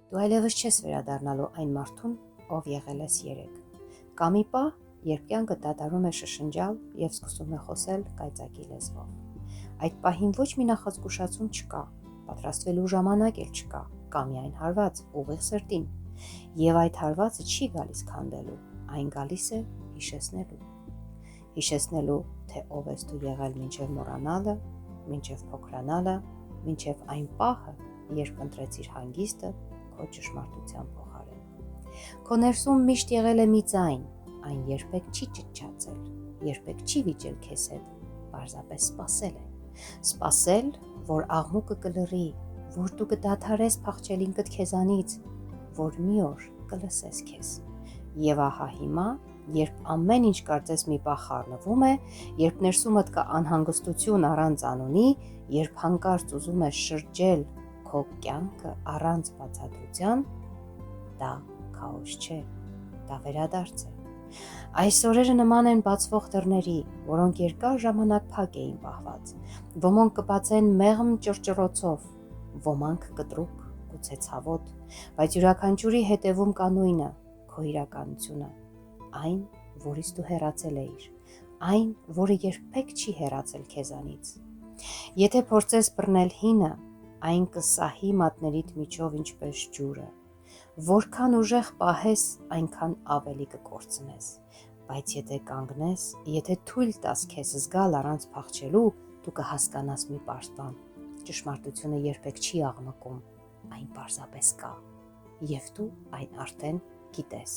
Դու այլևս չես վերադառնալու այն մարդուն, ով եղել ես երեկ։ Կա մի պահ, երբ կյանքը դադարում է շշնջալ և սկսում է խոսել կայծակի լեզվով։ Այդ պահին ոչ մի նախազգուշացում չկա, պատրաստվելու ժամանակ էլ չկա, կա միայն հարված, ուղիղ սրտին։ Եվ այդ հարվածը չի գալիս քանդելու, այն գալիս է հիշեցնելու։ Հիշեցնելու, թե ով ես դու եղել մինչև մոռանալը, մինչև փոքրանալը, մինչև այն պահը, երբ ընտրեցիր հանգիստը քո ճշմարտության փոխարեն։ Քո ներսում միշտ եղել է մի ձայն, այն երբեք չի ճչացել, երբեք չի վիճել քեզ հետ, պարզապես սպասել է։ Սպասել, որ աղմուկը կլռի, որ դու կդադարես փախչել ինքդ քեզանից, որ մի օր կլսես քեզ։ Եվ ահա հիմա, երբ ամեն ինչ կարծես մի պահ խառնվում է, երբ ներսումդ կա անհանգստություն առանց անունի, երբ հանկարծ ուզում ես շրջել քո կյանքը առանց բացատրության, դա քաոս չէ, դա վերադարձ է։ Այս օրերը նման են բացվող դռների, որոնք երկար ժամանակ փակ էին պահված, ոմանք կբացեն մեղմ ճռճռոցով, ոմանք կտրուկ, գուցե ցավոտ, բայց յուրաքանչյուրի հետևում կա նույնը, քո իրականությունը, այն, որից դու հեռացել էիր, այն, որը երբեք չի հեռացել քեզանից։ Եթե փորձես բռնել հինը, այն կսահի մատներիդ միջով ինչպես ջուրը։ Որքան ուժեղ պահես, այնքան ավելի կկորցնես, բայց եթե կանգնես, եթե թույլ տաս քեզ զգալ առանց փախչելու, դու կհասկանաս մի պարզ բան. ճշմարտությունը երբեք չի աղմկում, այն պարզապես կա, և դու այն արդեն գիտես։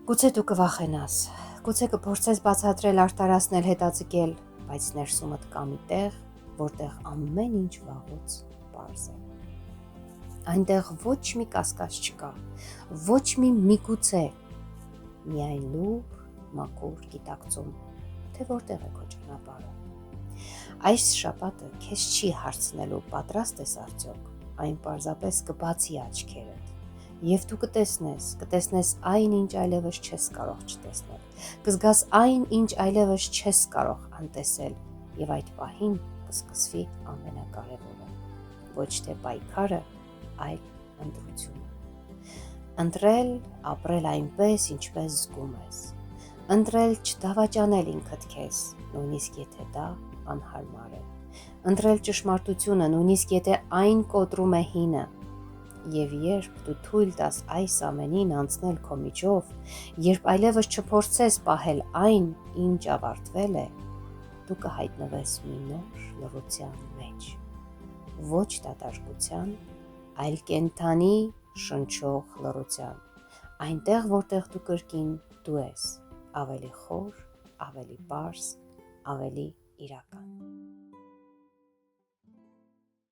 Գուցե դու կվախենաս, գուցե կփորձես բացատրել, արտարացնել, հետաձգել, բայց ներսումդ կա մի տեղ, որտեղ ամեն ինչ վաղուց պարզ է։ Այնտեղ ոչ մի կասկած չկա, ոչ մի միգուցե, միայն լուռ, մաքուր գիտակցում, թե որտեղ է քո ճանապարհը։ Այս շաբաթը քեզ չի հարցնելու պատրաստ ես արդյոք, այն պարզապես կբացի աչքերդ, և դու կտեսնես այն, ինչ այլևս չես կարող չտեսնել, կզգաս այն, ինչ այլևս չես կարող անտեսել, և այդ պահին կսկսվի ամենակարևորը, ոչ թե պայքարը, այլ ընտրությունը։ Ընտրել ապրել այնպես, ինչպես զգում ես։ Ընտրել չդավաճանել ինքդ քեզ, նույնիսկ եթե դա անհարմար է։ Ընտրել ճշմարտությունը, նույնիսկ եթե այն կոտրում է հինը։ Եվ երբ դու թույլ տաս այս ամենին անցնել քո միջով, երբ այլևս չփորձես պահել այն, ինչ ավարտվել է, դու կհայտնվես մի նոր լռության մեջ, ոչ դատարկության, այլ կենդանի շնչող լռության, այնտեղ, որտեղ դու կրկին դու ես, ավելի խոր, ավելի պարզ, ավելի իրական։